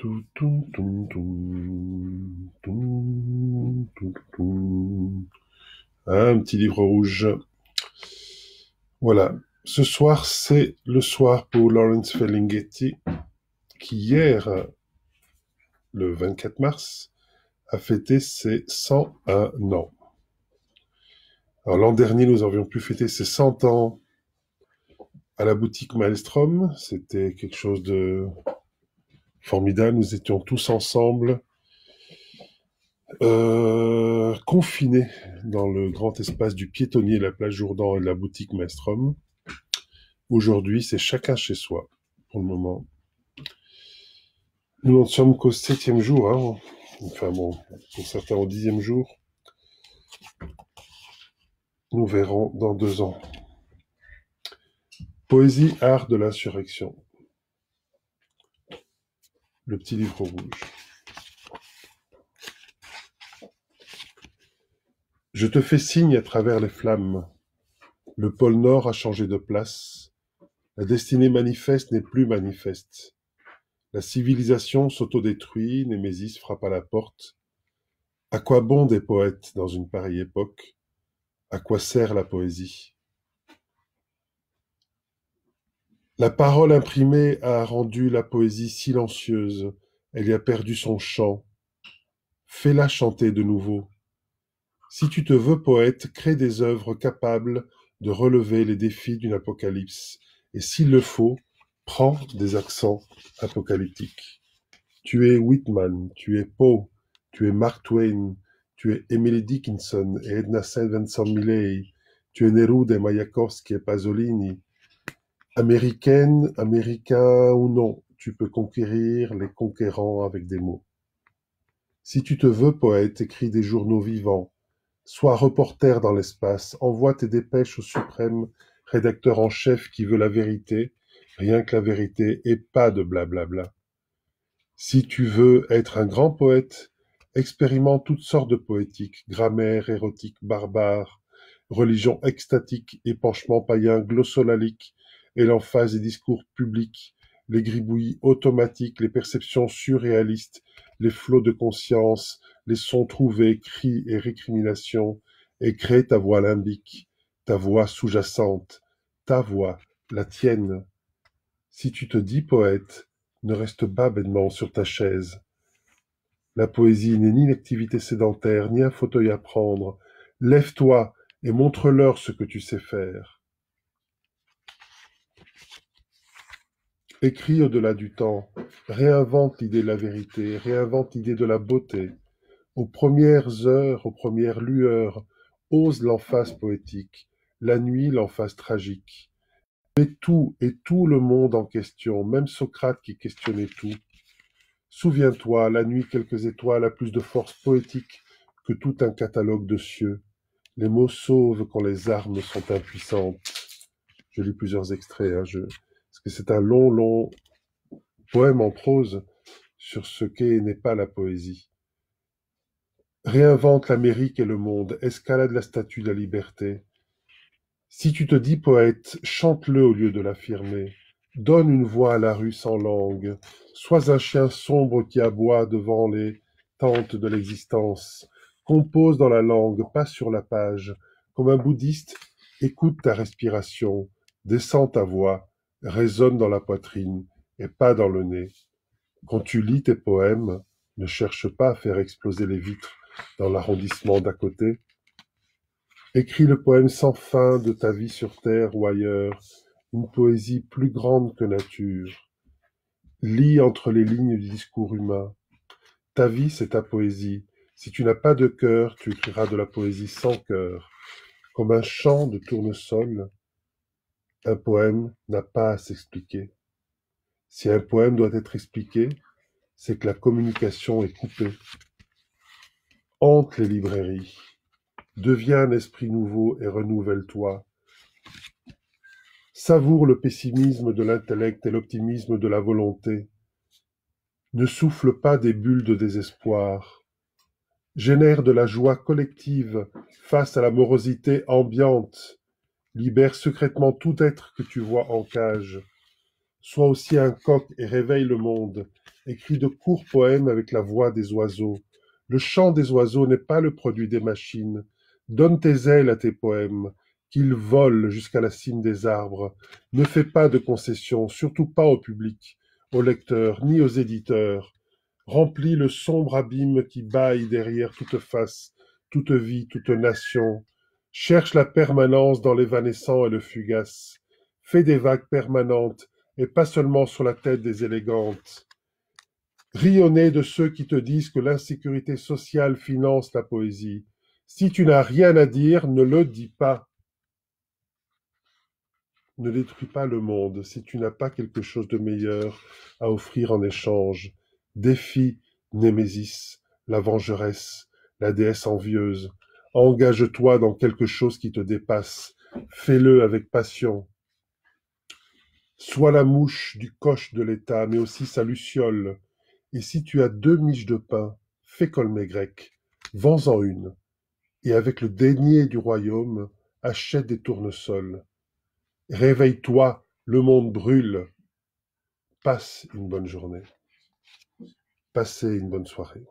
Tout, tout, tout, tout, tout, tout. Un petit livre rouge. Voilà. Ce soir, c'est le soir pour Lawrence Ferlinghetti, qui hier, le 24 mars, a fêté ses 101 ans. Alors l'an dernier, nous avions pu fêter ses 100 ans à la boutique Maelstrom. C'était quelque chose de formidable. Nous étions tous ensemble, confinés dans le grand espace du piétonnier, la plage Jourdan et de la boutique Maelstrom. Aujourd'hui, c'est chacun chez soi, pour le moment. Nous n'en sommes qu'au 7e jour, hein. Enfin bon, pour certains au 10e jour. Nous verrons dans 2 ans. Poésie, art de l'insurrection. Le petit livre rouge. Je te fais signe à travers les flammes. Le pôle Nord a changé de place. La destinée manifeste n'est plus manifeste. La civilisation s'autodétruit, Némésis frappe à la porte. À quoi bon des poètes dans une pareille époque? À quoi sert la poésie? La parole imprimée a rendu la poésie silencieuse, elle y a perdu son chant. Fais-la chanter de nouveau. Si tu te veux poète, crée des œuvres capables de relever les défis d'une apocalypse, et s'il le faut, prends des accents apocalyptiques. Tu es Whitman, tu es Poe, tu es Mark Twain, tu es Emily Dickinson et Edna St. Vincent Millay, tu es Neruda et Mayakovsky et Pasolini. Américaine, américain ou non, tu peux conquérir les conquérants avec des mots. Si tu te veux poète, écris des journaux vivants. Sois reporter dans l'espace, envoie tes dépêches au suprême rédacteur en chef qui veut la vérité, rien que la vérité et pas de blablabla. Si tu veux être un grand poète, expérimente toutes sortes de poétiques, grammaire, érotique, barbare, religion extatique, épanchement païen, glossolalique, et l'emphase des discours publics, les gribouillis automatiques, les perceptions surréalistes, les flots de conscience, les sons trouvés, cris et récriminations, et crée ta voix limbique, ta voix sous-jacente, ta voix, la tienne. Si tu te dis poète, ne reste pas bêtement sur ta chaise. La poésie n'est ni une activité sédentaire, ni un fauteuil à prendre. Lève-toi et montre-leur ce que tu sais faire. Écris au-delà du temps, réinvente l'idée de la vérité, réinvente l'idée de la beauté. Aux premières heures, aux premières lueurs, ose l'emphase poétique, la nuit l'emphase tragique. Mets tout et tout le monde en question, même Socrate qui questionnait tout. Souviens-toi, la nuit quelques étoiles a plus de force poétique que tout un catalogue de cieux. Les mots sauvent quand les armes sont impuissantes. Je lis plusieurs extraits, parce que c'est un long poème en prose sur ce qu'est et n'est pas la poésie. Réinvente l'Amérique et le monde, escalade la statue de la liberté. Si tu te dis poète, chante-le au lieu de l'affirmer. Donne une voix à la rue sans langue. Sois un chien sombre qui aboie devant les tentes de l'existence. Compose dans la langue, pas sur la page. Comme un bouddhiste, écoute ta respiration, descends ta voix, résonne dans la poitrine et pas dans le nez. Quand tu lis tes poèmes, ne cherche pas à faire exploser les vitres dans l'arrondissement d'à côté. Écris le poème sans fin de ta vie sur terre ou ailleurs, une poésie plus grande que nature. Lis entre les lignes du discours humain. Ta vie, c'est ta poésie. Si tu n'as pas de cœur, tu écriras de la poésie sans cœur. Comme un chant de tournesol, un poème n'a pas à s'expliquer. Si un poème doit être expliqué, c'est que la communication est coupée. Hante les librairies. Deviens un esprit nouveau et renouvelle-toi. Savoure le pessimisme de l'intellect et l'optimisme de la volonté. Ne souffle pas des bulles de désespoir. Génère de la joie collective face à la morosité ambiante. Libère secrètement tout être que tu vois en cage. Sois aussi un coq et réveille le monde. écrit de courts poèmes avec la voix des oiseaux. Le chant des oiseaux n'est pas le produit des machines. Donne tes ailes à tes poèmes, qu'ils volent jusqu'à la cime des arbres. Ne fais pas de concessions, surtout pas au public, aux lecteurs, ni aux éditeurs. Remplis le sombre abîme qui bâille derrière toute face, toute vie, toute nation. Cherche la permanence dans l'évanescent et le fugace. Fais des vagues permanentes, et pas seulement sur la tête des élégantes. Rionner de ceux qui te disent que l'insécurité sociale finance la poésie. Si tu n'as rien à dire, ne le dis pas. Ne détruis pas le monde si tu n'as pas quelque chose de meilleur à offrir en échange. Défie Némésis, la vengeresse, la déesse envieuse. Engage-toi dans quelque chose qui te dépasse. Fais-le avec passion. Sois la mouche du coche de l'État, mais aussi sa luciole. Et si tu as 2 miches de pain, fais comme les Grecs, vends-en une, et avec le denier du royaume, achète des tournesols. Réveille-toi, le monde brûle. Passe une bonne journée. Passez une bonne soirée.